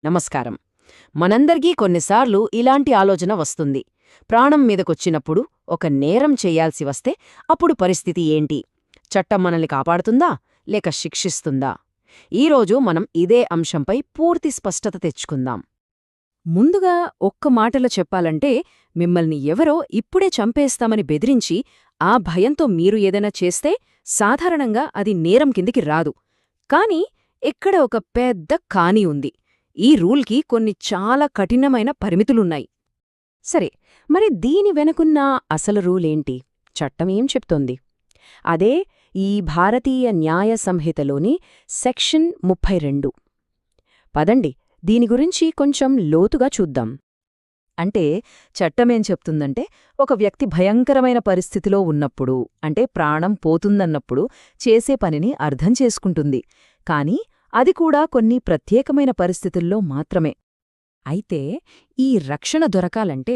నమస్కారం. మనందరికీ కొన్నిసార్లు ఇలాంటి ఆలోచన వస్తుంది. ప్రాణం మీదకొచ్చినప్పుడు ఒక నేరం చెయ్యాల్సి వస్తే అప్పుడు పరిస్థితి ఏంటి? చట్టం మనల్ని కాపాడుతుందా లేక శిక్షిస్తుందా? ఈరోజు మనం ఇదే అంశంపై పూర్తి స్పష్టత తెచ్చుకుందాం. ముందుగా ఒక్క మాటలో చెప్పాలంటే, మిమ్మల్ని ఎవరో ఇప్పుడే చంపేస్తామని బెదిరించి ఆ భయంతో మీరు ఏదైనా చేస్తే సాధారణంగా అది నేరం కిందికి రాదు. కాని ఇక్కడ ఒక పెద్ద కాని ఉంది. ఈ రూల్కి కొన్ని చాలా కఠినమైన పరిమితులున్నాయి. సరే, మరి దీని వెనుకున్న అసలు రూలేంటి? చట్టం ఏం చెప్తోంది? అదే ఈ భారతీయ న్యాయ సంహితలోని సెక్షన్ 32. పదండి, దీని గురించి కొంచెం లోతుగా చూద్దాం. అంటే చట్టమేం చెప్తుందంటే, ఒక వ్యక్తి భయంకరమైన పరిస్థితిలో ఉన్నప్పుడు, అంటే ప్రాణం పోతుందన్నప్పుడు చేసే పనిని అర్థం చేసుకుంటుంది. కాని అది కూడా కొన్ని ప్రత్యేకమైన పరిస్థితుల్లో మాత్రమే. అయితే ఈ రక్షణ దొరకాలంటే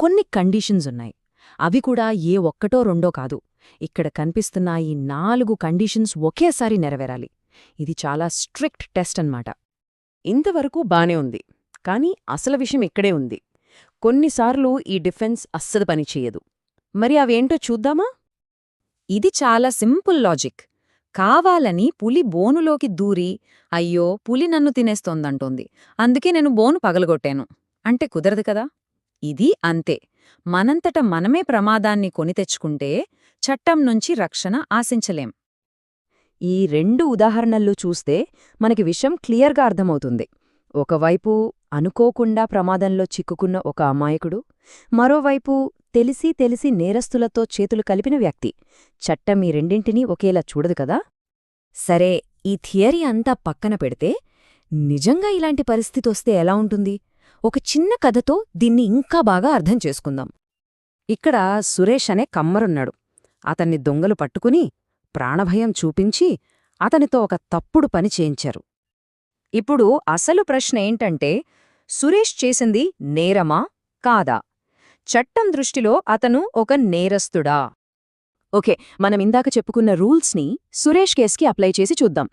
కొన్ని కండీషన్సున్నాయి. అవి కూడా ఏ ఒక్కటో రెండో కాదు. ఇక్కడ కనిపిస్తున్న ఈ 4 కండీషన్స్ ఒకేసారి నెరవేరాలి. ఇది చాలా స్ట్రిక్ట్ టెస్ట్ అన్నమాట. ఇంతవరకు బానే ఉంది. కానీ అసలు విషయం ఇక్కడే ఉంది. కొన్నిసార్లు ఈ డిఫెన్స్ అస్సలు పనిచెయ్యదు. మరి అవేంటో చూద్దామా? ఇది చాలా సింపుల్ లాజిక్. కావాలని పులి బోనులోకి దూరి, అయ్యో పులి నన్ను తినేస్తోందంటోంది, అందుకే నేను బోను పగలగొట్టాను అంటే కుదరదు కదా. ఇది అంతే. మనంతట మనమే ప్రమాదాన్ని కొని తెచ్చుకుంటే చట్టం నుంచి రక్షణ ఆశించలేం. ఈ 2 ఉదాహరణల్లో చూస్తే మనకి విషయం క్లియర్గా అర్థమవుతుంది. ఒకవైపు అనుకోకుండా ప్రమాదంలో చిక్కుకున్న ఒక అమాయకుడు, మరోవైపు తెలిసి తెలిసి నేరస్తులతో చేతులు కలిపిన వ్యక్తి. చట్టం ఈ రెండింటినీ ఒకేలా చూడదు కదా. సరే, ఈ థియరీ అంతా పక్కన పెడితే నిజంగా ఇలాంటి పరిస్థితొస్తే ఎలా ఉంటుంది? ఒక చిన్న కథతో దీన్ని ఇంకా బాగా అర్థం చేసుకుందాం. ఇక్కడ సురేష్ అనే కమ్మరున్నాడు. అతన్ని దొంగలు పట్టుకుని ప్రాణభయం చూపించి అతనితో ఒక తప్పుడు పని చేయించారు. ఇప్పుడు అసలు ప్రశ్న ఏంటంటే, సురేష్ చేసింది నేరమా కాదా? చట్టం దృష్టిలో అతను ఒక నేరస్తుడా? ఓకే, మనమిందాక చెప్పుకున్న రూల్స్ని సురేష్ కేస్కి అప్లై చేసి చూద్దాం.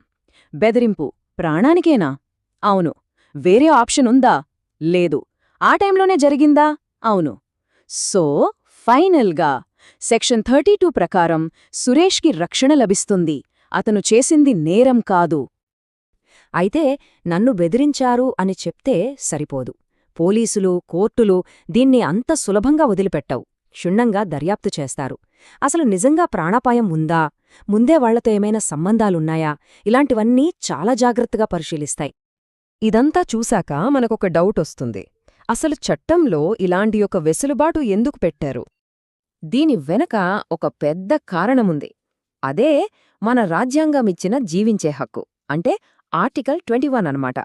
బెదిరింపు ప్రాణానికేనా? అవును. వేరే ఆప్షన్ ఉందా? లేదు. ఆ టైంలోనే జరిగిందా? అవును. సో ఫైనల్గా సెక్షన్ 32 ప్రకారం సురేష్కి రక్షణ లభిస్తుంది. అతను చేసింది నేరం కాదు. అయితే నన్ను బెదిరించారు అని చెప్తే సరిపోదు. పోలీసులు, కోర్టులు దీన్ని అంత సులభంగా వదిలిపెట్టవు. క్షుణ్ణంగా దర్యాప్తు చేస్తారు. అసలు నిజంగా ప్రాణాపాయం ఉందా? ముందే వాళ్లతో ఏమైనా సంబంధాలున్నాయా? ఇలాంటివన్నీ చాలా జాగ్రత్తగా పరిశీలిస్తాయి. ఇదంతా చూశాక మనకొక డౌట్ వస్తుంది. అసలు చట్టంలో ఇలాంటి ఒక వెసులుబాటు ఎందుకు పెట్టారు? దీని వెనక ఒక పెద్ద కారణముంది. అదే మన రాజ్యాంగమిచ్చిన జీవించే హక్కు, అంటే ఆర్టికల్ 21 అన్నమాట.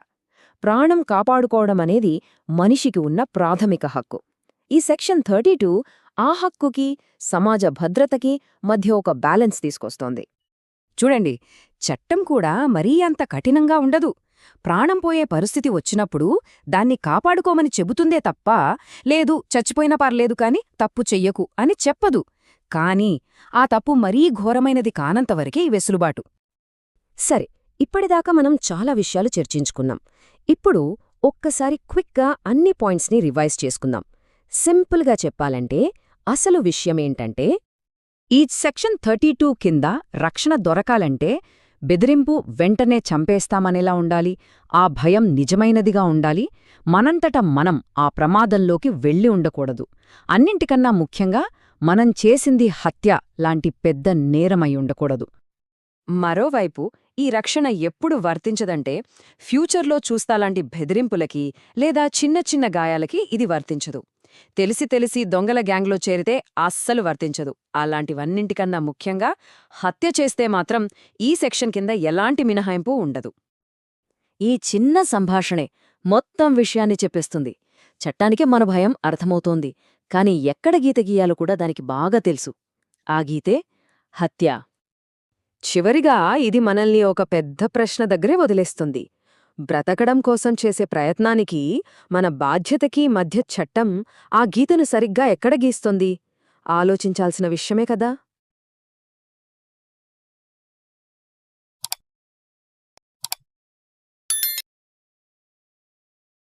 ప్రాణం కాపాడుకోవడమనేది మనిషికి ఉన్న ప్రాథమిక హక్కు. ఈ సెక్షన్ 32 ఆ హక్కుకి, సమాజ భద్రతకి మధ్య ఒక బ్యాలెన్స్ తీసుకొస్తోంది. చూడండి, చట్టం కూడా మరీ అంత కఠినంగా ఉండదు. ప్రాణం పోయే పరిస్థితి వచ్చినప్పుడు దాన్ని కాపాడుకోమని చెబుతుందే తప్ప, లేదు చచ్చిపోయినా పర్లేదు కాని తప్పు చెయ్యకు అని చెప్పదు. కాని ఆ తప్పు మరీ ఘోరమైనది కానంతవరకే ఈ వెసులుబాటు. సరే, ఇప్పటిదాకా మనం చాలా విషయాలు చర్చించుకున్నాం. ఇప్పుడు ఒక్కసారి క్విక్గా అన్ని పాయింట్స్ని రివైజ్ చేసుకుందాం. సింపుల్గా చెప్పాలంటే అసలు విషయమేంటంటే, ఈ సెక్షన్ 32 కింద రక్షణ దొరకాలంటే బెదిరింపు వెంటనే చంపేస్తామనేలా ఉండాలి, ఆ భయం నిజమైనదిగా ఉండాలి, మనంతట మనం ఆ ప్రమాదంలోకి వెళ్ళి ఉండకూడదు. అన్నింటికన్నా ముఖ్యంగా మనం చేసింది హత్య లాంటి పెద్ద నేరమై ఉండకూడదు. మరోవైపు ఈ రక్షణ ఎప్పుడు వర్తించదంటే, ఫ్యూచర్లో చూస్తాలాంటి బెదిరింపులకి లేదా చిన్న చిన్న గాయాలకి ఇది వర్తించదు. తెలిసి తెలిసి దొంగల గ్యాంగ్లో చేరితే అస్సలు వర్తించదు. అలాంటివన్నింటికన్నా ముఖ్యంగా హత్య చేస్తే మాత్రం ఈ సెక్షన్ కింద ఎలాంటి మినహాయింపు ఉండదు. ఈ చిన్న సంభాషణే మొత్తం విషయాన్ని చెప్పేస్తుంది. చట్టానికే మన భయం అర్థమవుతోంది, కాని ఎక్కడ గీత గీయాలో కూడా దానికి బాగా తెలుసు. ఆ గీతే హత్య. చివరిగా ఇది మనల్ని ఒక పెద్ద ప్రశ్న దగ్గరే వదిలేస్తుంది. బ్రతకడం కోసం చేసే ప్రయత్నానికి, మన బాధ్యతకి మధ్య చట్టం ఆ గీతను సరిగ్గా ఎక్కడ గీస్తుంది? ఆలోచించాల్సిన విషయమే కదా.